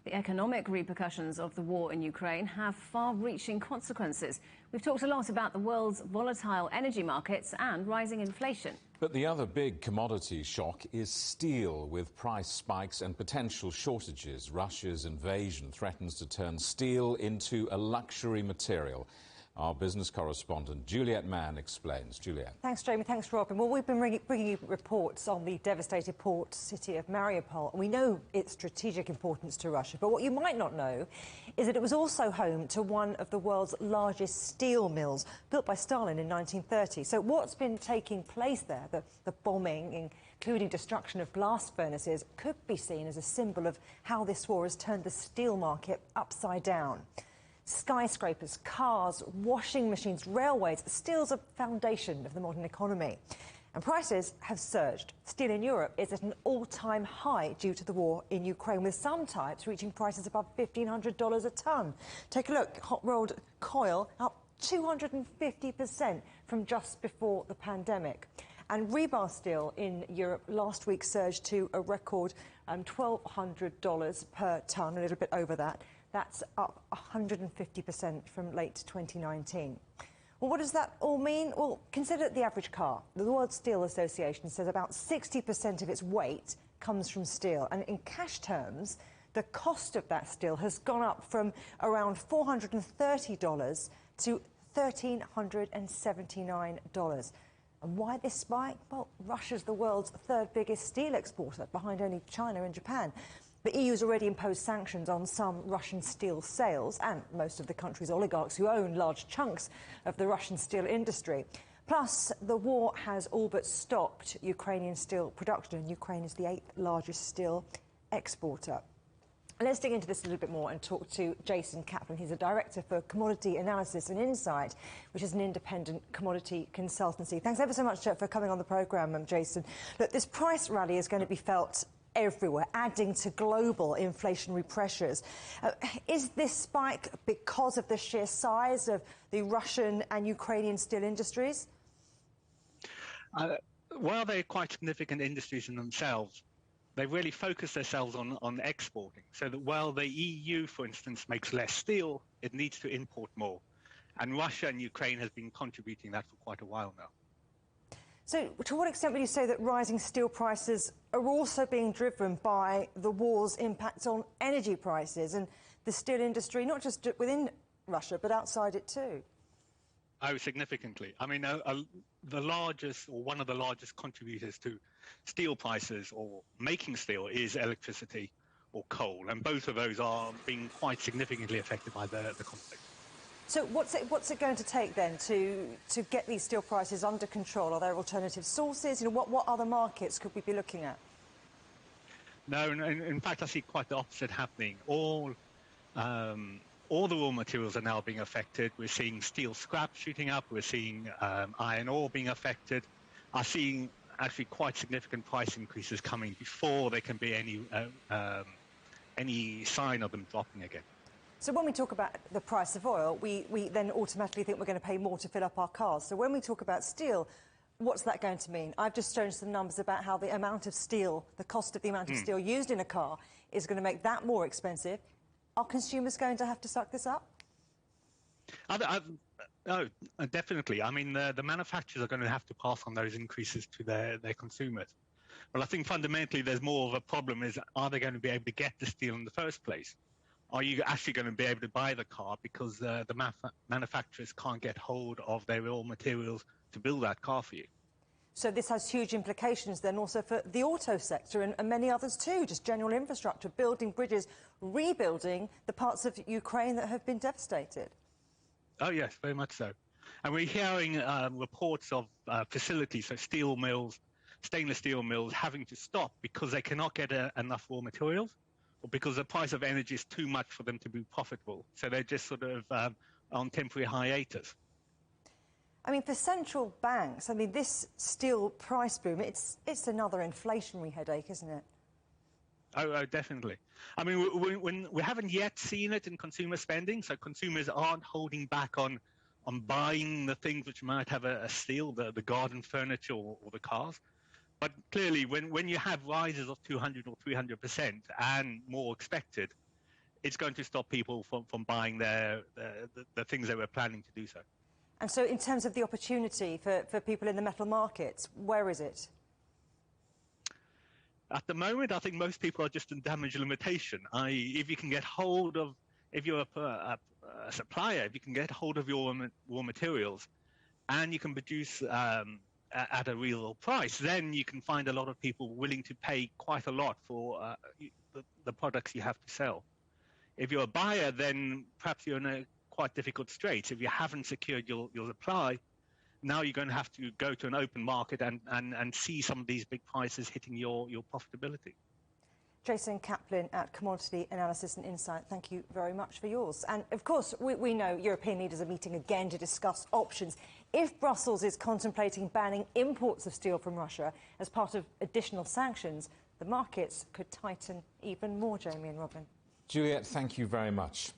The economic repercussions of the war in Ukraine have far-reaching consequences. We've talked a lot about the world's volatile energy markets and rising inflation. But the other big commodity shock is steel, with price spikes and potential shortages. Russia's invasion threatens to turn steel into a luxury material. Our business correspondent Juliet Mann explains. Juliet. Thanks, Jamie. Thanks, Robin. Well, we've been bringing you reports on the devastated port city of Mariupol. We know its strategic importance to Russia, but what you might not know is that it was also home to one of the world's largest steel mills, built by Stalin in 1930. So what's been taking place there, the bombing, including destruction of blast furnaces, could be seen as a symbol of how this war has turned the steel market upside down. Skyscrapers, cars, washing machines, railways, steel's a foundation of the modern economy. And prices have surged. Steel in Europe is at an all-time high due to the war in Ukraine, with some types reaching prices above $1,500 a tonne. Take a look, hot-rolled coil up 250% from just before the pandemic. And rebar steel in Europe last week surged to a record $1,200 per tonne, a little bit over that. That's up 150% from late 2019. Well, what does that all mean? Well, consider the average car. The World Steel Association says about 60% of its weight comes from steel. And in cash terms, the cost of that steel has gone up from around $430 to $1,379. And why this spike? Well, Russia's the world's third biggest steel exporter, behind only China and Japan. The EU's already imposed sanctions on some Russian steel sales and most of the country's oligarchs who own large chunks of the Russian steel industry. Plus, the war has all but stopped Ukrainian steel production, and Ukraine is the 8th largest steel exporter. Let's dig into this a little bit more and talk to Jason Kaplan. He's a director for Commodity Analysis and Insight, which is an independent commodity consultancy. Thanks ever so much for coming on the programme, Jason. Look, this price rally is going to be felt everywhere, adding to global inflationary pressures. Is this spike because of the sheer size of the Russian and Ukrainian steel industries? While they're quite significant industries in themselves, they really focus themselves on exporting. So that while the EU, for instance, makes less steel, it needs to import more. And Russia and Ukraine has been contributing that for quite a while now. So to what extent would you say that rising steel prices are also being driven by the war's impact on energy prices and the steel industry, not just within Russia, but outside it too? Oh, significantly. I mean, the largest, or one of the largest contributors to steel prices or making steel is electricity or coal. And both of those are being quite significantly affected by the conflict. So what's it going to take then to get these steel prices under control? Are there alternative sources? You know, what other markets could we be looking at? No, in fact, I see quite the opposite happening. All the raw materials are now being affected. We're seeing steel scrap shooting up. We're seeing iron ore being affected. I'm seeing actually quite significant price increases coming before there can be any sign of them dropping again. So when we talk about the price of oil, we then automatically think we're going to pay more to fill up our cars. So when we talk about steel, what's that going to mean? I've just shown some numbers about how the amount of steel, the cost of the amount of steel used in a car is going to make that more expensive. Are consumers going to have to suck this up? No, definitely. I mean, the manufacturers are going to have to pass on those increases to their consumers. But I think fundamentally there's more of a problem is, are they going to be able to get the steel in the first place? Are you actually going to be able to buy the car because the manufacturers can't get hold of their raw materials to build that car for you? So this has huge implications then also for the auto sector and many others too, just general infrastructure, building bridges, rebuilding the parts of Ukraine that have been devastated. Oh, yes, very much so. And we're hearing reports of facilities, so steel mills, stainless steel mills, having to stop because they cannot get enough raw materials, or because the price of energy is too much for them to be profitable. So they're just sort of on temporary hiatus. I mean, for central banks, I mean, this steel price boom, it's another inflationary headache, isn't it? Oh, definitely. I mean, we haven't yet seen it in consumer spending, so consumers aren't holding back on buying the things which might have a steal, the garden furniture or the cars. But clearly, when you have rises of 200 or 300% and more expected, it's going to stop people from buying the things they were planning to do so. And so in terms of the opportunity for people in the metal markets, where is it? At the moment, I think most people are just in damage limitation. If you can get hold of, if you're a supplier, if you can get hold of your raw materials and you can produce at a real price, then you can find a lot of people willing to pay quite a lot for the products you have to sell. If you're a buyer, then perhaps you're in a quite difficult straits. If you haven't secured your supply, now you're going to have to go to an open market and see some of these big prices hitting your profitability. Jason Kaplan at Commodity Analysis and Insight, thank you very much for yours. And of course, we know European leaders are meeting again to discuss options. If Brussels is contemplating banning imports of steel from Russia as part of additional sanctions, the markets could tighten even more, Jamie and Robin. Juliet, thank you very much.